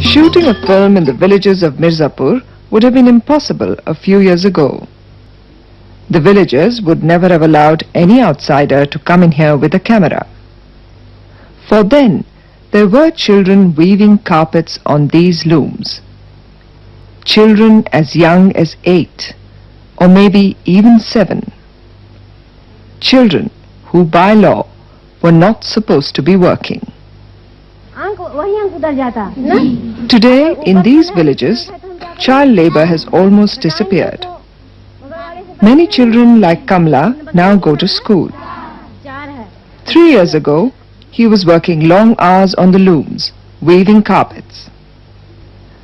Shooting a film in the villages of Mirzapur would have been impossible a few years ago. The villagers would never have allowed any outsider to come in here with a camera. For then, there were children weaving carpets on these looms. Children as young as 8, or maybe even 7. Children who by law were not supposed to be working. Today, in these villages, child labor has almost disappeared. Many children like Kamla now go to school. 3 years ago, he was working long hours on the looms, weaving carpets.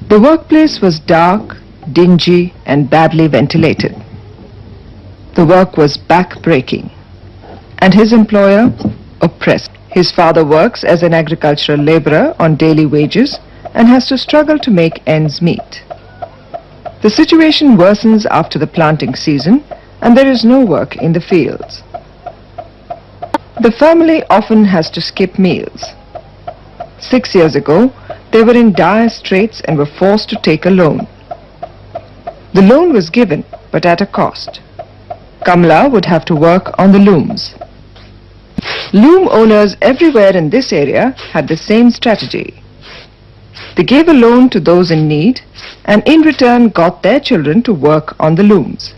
The workplace was dark, dingy and badly ventilated. The work was back-breaking, and his employer oppressed. His father works as an agricultural laborer on daily wages and has to struggle to make ends meet. The situation worsens after the planting season and there is no work in the fields. The family often has to skip meals. 6 years ago, they were in dire straits and were forced to take a loan. The loan was given, but at a cost. Kamla would have to work on the looms. Loom owners everywhere in this area had the same strategy. They gave a loan to those in need and in return got their children to work on the looms.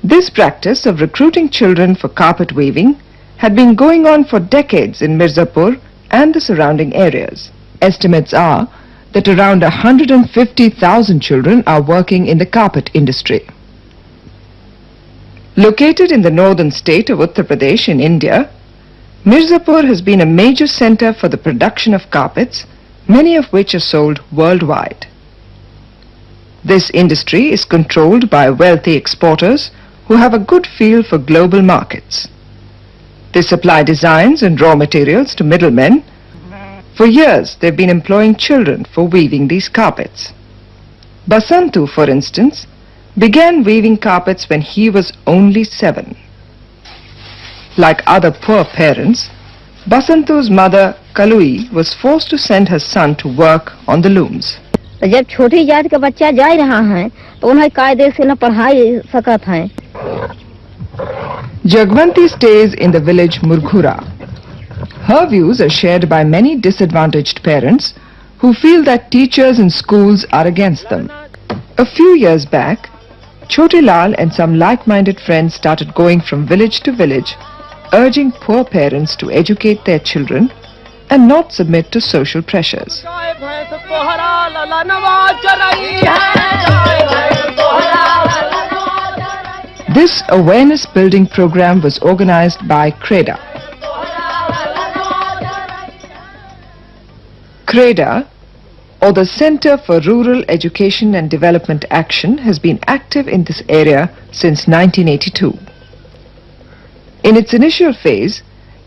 This practice of recruiting children for carpet weaving had been going on for decades in Mirzapur and the surrounding areas. Estimates are that around 150,000 children are working in the carpet industry. Located in the northern state of Uttar Pradesh in India, Mirzapur has been a major center for the production of carpets, many of which are sold worldwide. This industry is controlled by wealthy exporters who have a good feel for global markets. They supply designs and raw materials to middlemen. For years, they've been employing children for weaving these carpets. Basantu, for instance, began weaving carpets when he was only 7. Like other poor parents, Basantu's mother, Kalui, was forced to send her son to work on the looms. जब छोटी जात का बच्चा जा रहा है तो उन्हें कायदे से न पढ़ाई सकत हैं. Jagwanti stays in the village Murghura. Her views are shared by many disadvantaged parents who feel that teachers and schools are against them. A few years back, Chote Lal and some like-minded friends started going from village to village, urging poor parents to educate their children and not submit to social pressures. This awareness-building program was organized by CREDA. CREDA, or the Center for Rural Education and Development Action, has been active in this area since 1982. In its initial phase,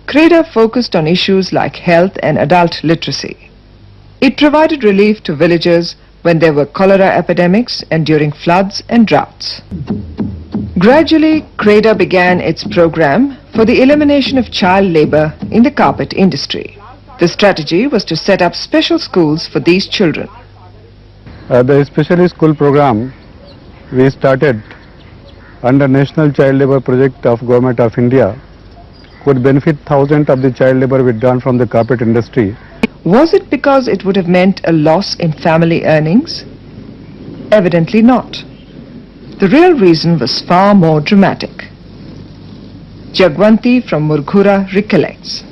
CREDA focused on issues like health and adult literacy. It provided relief to villagers when there were cholera epidemics and during floods and droughts. Gradually, CREDA began its program for the elimination of child labor in the carpet industry. The strategy was to set up special schools for these children. The special school program we started under National Child Labour Project of Government of India could benefit thousands of the child labour withdrawn from the carpet industry. Was it because it would have meant a loss in family earnings? Evidently not. The real reason was far more dramatic. Jagwanti from Murghura recollects.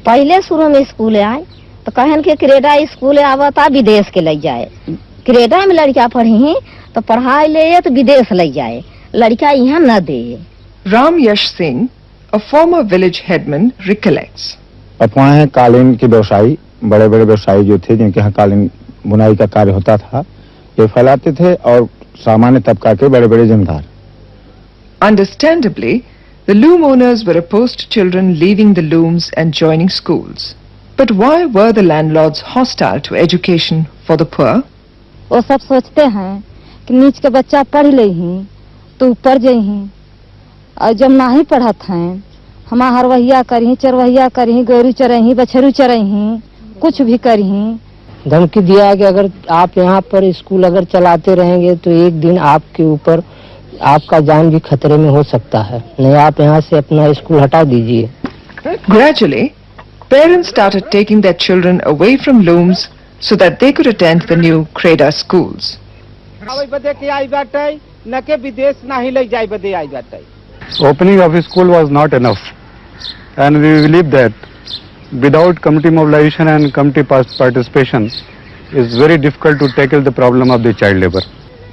पहले शुरू में school आए तो कहन के CREDA school आवता विदेश के ले जाए क्रेडा में लड़कियां पढ़ी तो पढ़ाई ले तो विदेश ले जाए, लड़कियां यहाँ न दे। Ram Yash Singh, a former village headman, recollects. अफवाहें कालीन के व्यवसायी, बड़े बड़े व्यवसायी जो थे जिनके यहाँ कालीन बुनाई का कार्य होता था, ये फैलाते थे और सामान्य तबका के बड़े बड़े जमींदार। Understandably, the loom owners were opposed to children leaving the looms and joining schools. But why were the landlords hostile to education for the poor? वो सब सोचते हैं कि नीच के बच्चा पढ़ ले ही तो ऊपर जाही, और जब नहीं पढ़त हैं हम हरवहिया करही, चरवहिया करही, गोरू चरही, बछरू चरही, कुछ भी करही। धमकी दिया कि अगर आप यहाँ पर स्कूल अगर चलाते रहेंगे तो एक दिन आपके ऊपर आपका जान भी खतरे में हो सकता है, नहीं आप यहाँ से अपना स्कूल हटा दीजिए। Gradually, parents started taking their children away from looms so that they could attend the new CREDA schools. Opening of a school was not enough, and we believe that without community mobilization and community participation, it's very difficult to tackle the problem of the child labor.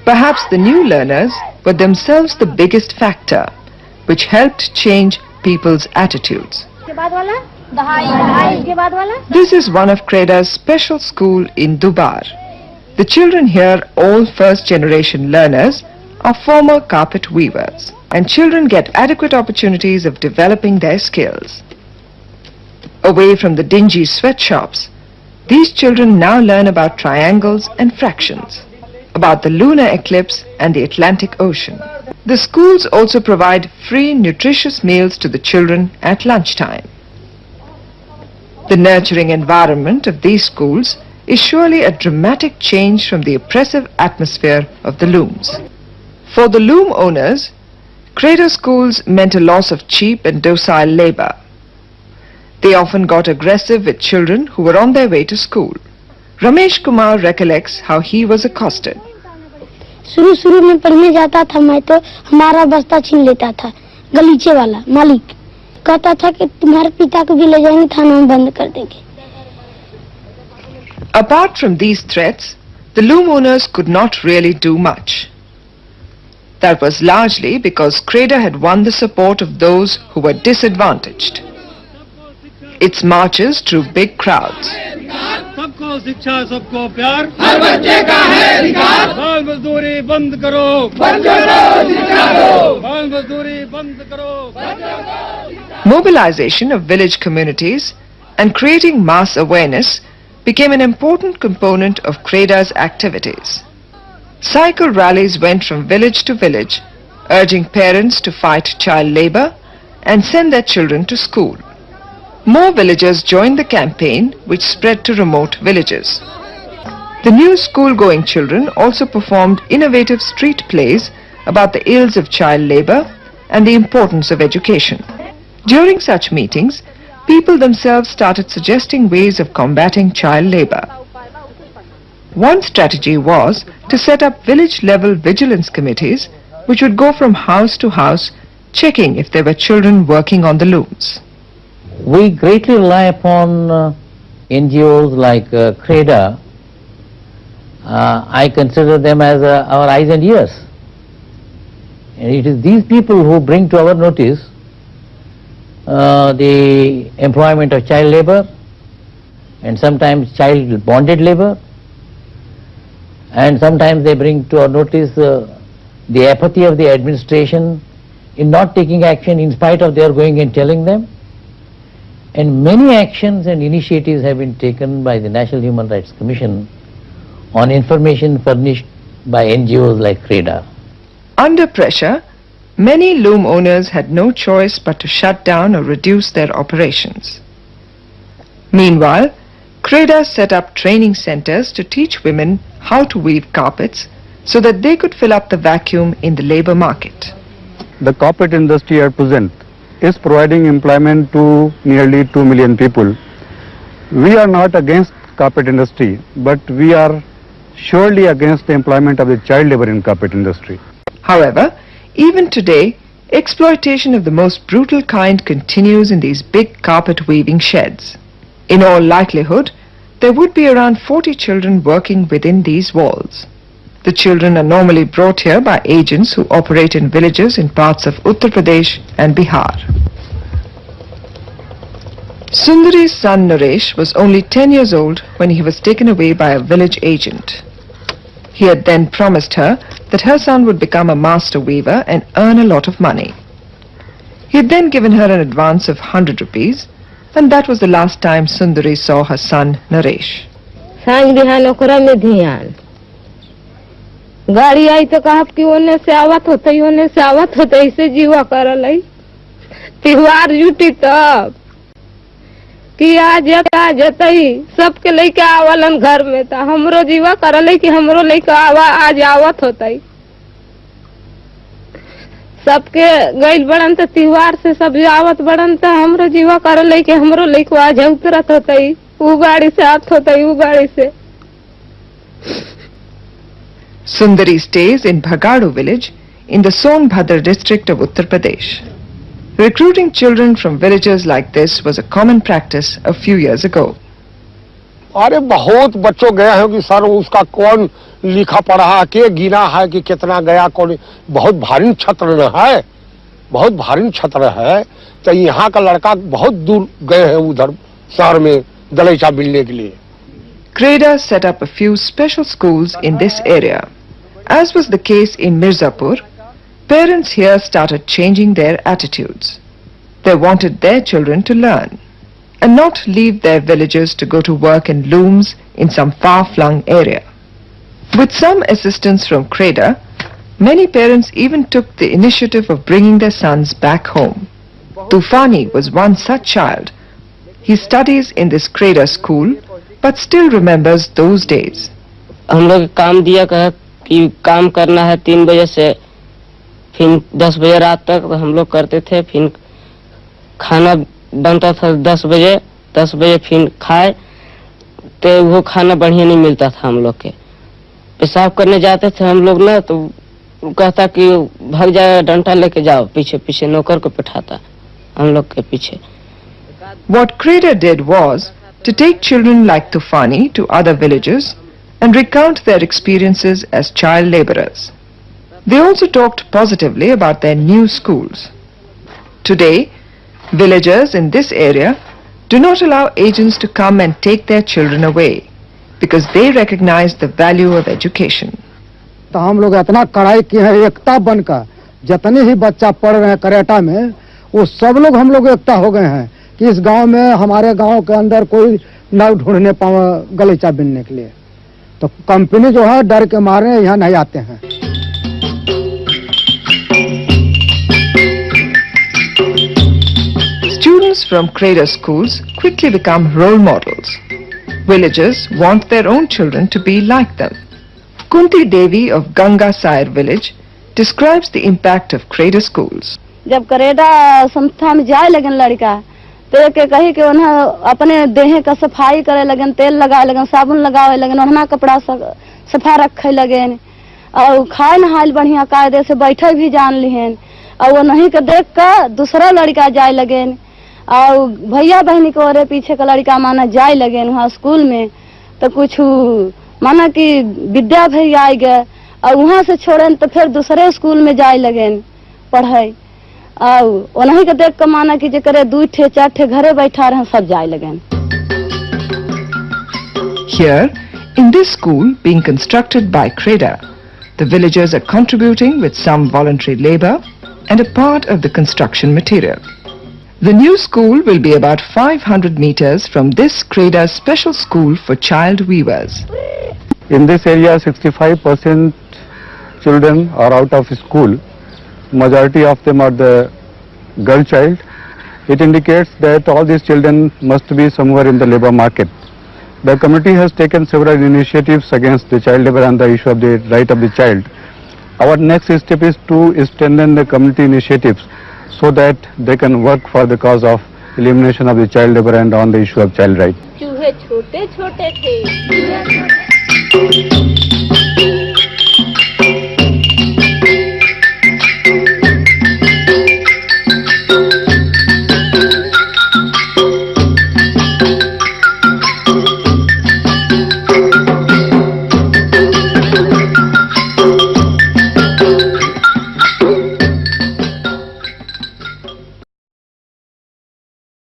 Perhaps the new learners were themselves the biggest factor which helped change people's attitudes. This is one of CREDA's special school in Dubar. The children here, all first-generation learners, are former carpet weavers, and children get adequate opportunities of developing their skills. Away from the dingy sweatshops, these children now learn about triangles and fractions, about the lunar eclipse and the Atlantic Ocean. The schools also provide free nutritious meals to the children at lunchtime. The nurturing environment of these schools is surely a dramatic change from the oppressive atmosphere of the looms. For the loom owners, CREDA schools meant a loss of cheap and docile labor. They often got aggressive with children who were on their way to school. Ramesh Kumar recollects how he was accosted. शुरू में पढ़ने जाता था मैं तो हमारा बस्ता छीन लेता था, गलीचे वाला मालिक कहता था कि तुम्हारे पिता को भी ले जाएंगे, थाना में बंद कर देंगे। Apart from these threats, the loom owners could not really do much. That was largely because CREDA had won the support of those who were disadvantaged. Its marches drew big crowds. सबको शिक्षा सबको प्यार, हर बच्चे का है अधिकार, बाल मजदूरी बंद करो, बच्चों को शिक्षा दो, बाल मजदूरी बंद करो। Mobilization of village communities and creating mass awareness became an important component of CREDA's activities. Cycle rallies went from village to village, urging parents to fight child labor and send their children to school. More villagers joined the campaign, which spread to remote villages. The new school-going children also performed innovative street plays about the ills of child labor and the importance of education. During such meetings, people themselves started suggesting ways of combating child labor. One strategy was to set up village-level vigilance committees which would go from house to house checking if there were children working on the looms. We greatly rely upon NGOs like CREDA. I consider them as our eyes and ears. And it is these people who bring to our notice the employment of child labor and sometimes child bonded labor, and sometimes they bring to our notice the apathy of the administration in not taking action in spite of their going and telling them. And many actions and initiatives have been taken by the National Human Rights Commission on information furnished by NGOs like CREDA. Under pressure, many loom owners had no choice but to shut down or reduce their operations. Meanwhile, CREDA set up training centers to teach women how to weave carpets so that they could fill up the vacuum in the labor market. The carpet industry at present is providing employment to nearly 2 million people. We are not against carpet industry, but we are surely against the employment of the child labor in carpet industry. However, even today, exploitation of the most brutal kind continues in these big carpet weaving sheds. In all likelihood, there would be around 40 children working within these walls. The children are normally brought here by agents who operate in villages in parts of Uttar Pradesh and Bihar. Sundari's son Naresh was only 10 years old when he was taken away by a village agent. He had then promised her that her son would become a master weaver and earn a lot of money. He had then given her an advance of 100 rupees, and that was the last time Sundari saw her son Naresh. गाड़ी आई तो कहा कि ओने से आवत होते ऐसे जीवा करल त्योहार जुटी तब कि आज सबके लेके आवलन घर में था हमरो जीवा करल कि हमरो लेके आज आवत होता सबके गइल बड़न तो त्योहार से सब आवत बड़न तो हमरो जीवा करल कि हमरो लेके आज उतरत होता ऊ गाड़ी से आत होता ऊ गाड़ी से. Sundari stays in Bhagadu village in the Sonbhadra district of Uttar Pradesh. Recruiting children from villages like this was a common practice a few years ago. अरे बहुत बच्चों गए हैं कि सर उसका कौन लिखा पढ़ा के गिना है कि कितना गया कौन. बहुत भारी क्षेत्र है, बहुत भारी क्षेत्र है. तो यहाँ का लड़का बहुत दूर गए हैं उधर शहर में गलीचा मिलने के लिए. CREDA set up a few special schools in this area. As was the case in Mirzapur, parents here started changing their attitudes. They wanted their children to learn and not leave their villages to go to work in looms in some far-flung area. With some assistance from CREDA, many parents even took the initiative of bringing their sons back home. Tufani was one such child. He studies in this CREDA school but still remembers those days. हम लोग काम दिया कि काम करना है 3 बजे से फिर 10 बजे रात तक हम लोग करते थे. फिर खाना बनता था 10 बजे फिर खाए तो वो खाना बढ़िया नहीं मिलता था. हम लोग के पेशाब करने जाते थे हम लोग ना तो कहता कि भाग जाए डंडा लेके जाओ. पीछे पीछे नौकर को बैठाता हम लोग के पीछे. What CREDA did was to take children like Tufani to other villages and recount their experiences as child laborers. They also talked positively about their new schools. Today, villagers in this area do not allow agents to come and take their children away because they recognize the value of education. तो हम लोग इतना कड़ाई की है एकता बनकर जितने ही बच्चा पढ़ रहे हैं करेटा में वो सब लोग हम लोग एकता हो गए हैं कि इस गांव में हमारे गांव के अंदर कोई न ढूंढने पाए गलीचा बिनने के लिए. तो कंपनी जो है डर के मारे यहाँ नहीं आते हैं. Students from CREDA schools quickly become role models. Villagers want their own children to be like them. Kunti Devi of Ganga Sair village describes the impact of CREDA schools. जब CREDA संस्था में जाए लगन लड़का तो के कही कि उन्हें अपने देह का सफाई करे लगन, तेल लगाए लगन, साबुन लगावे लगन, उन्हें कपड़ा सफा रखे लगन और खाए नहाए बढ़िया कायदे से बैठे भी जान लिहन. और वो नहीं के देख कर दूसरा लड़का जाए लगन और भैया बहनी को अरे पीछे का लड़का माना जाए लगन वहाँ स्कूल में. तो कुछ माना कि विद्या भी आए गए और वहाँ से छोड़न तो फिर दूसरे स्कूल में जाए लगन पढ़ाई. और नहीं के देख के माना कि जरे 2 ठे 4 ठे घरे बैठा रहे सब जाए लगन. Here, in this school being constructed by CREDA, the villagers are contributing with some voluntary labor and a part of the construction material. The new school will be about 500 meters from this CREDA special school for child weavers. In this area, 65% children are out of school. Majority of them are the girl child. It indicates that all these children must be somewhere in the labor market. The committee has taken several initiatives against the child labor and the issue of the right of the child. Our next step is to strengthen the community initiatives so that they can work for the cause of elimination of the child labor and on the issue of child right. चूहे छोटे छोटे थे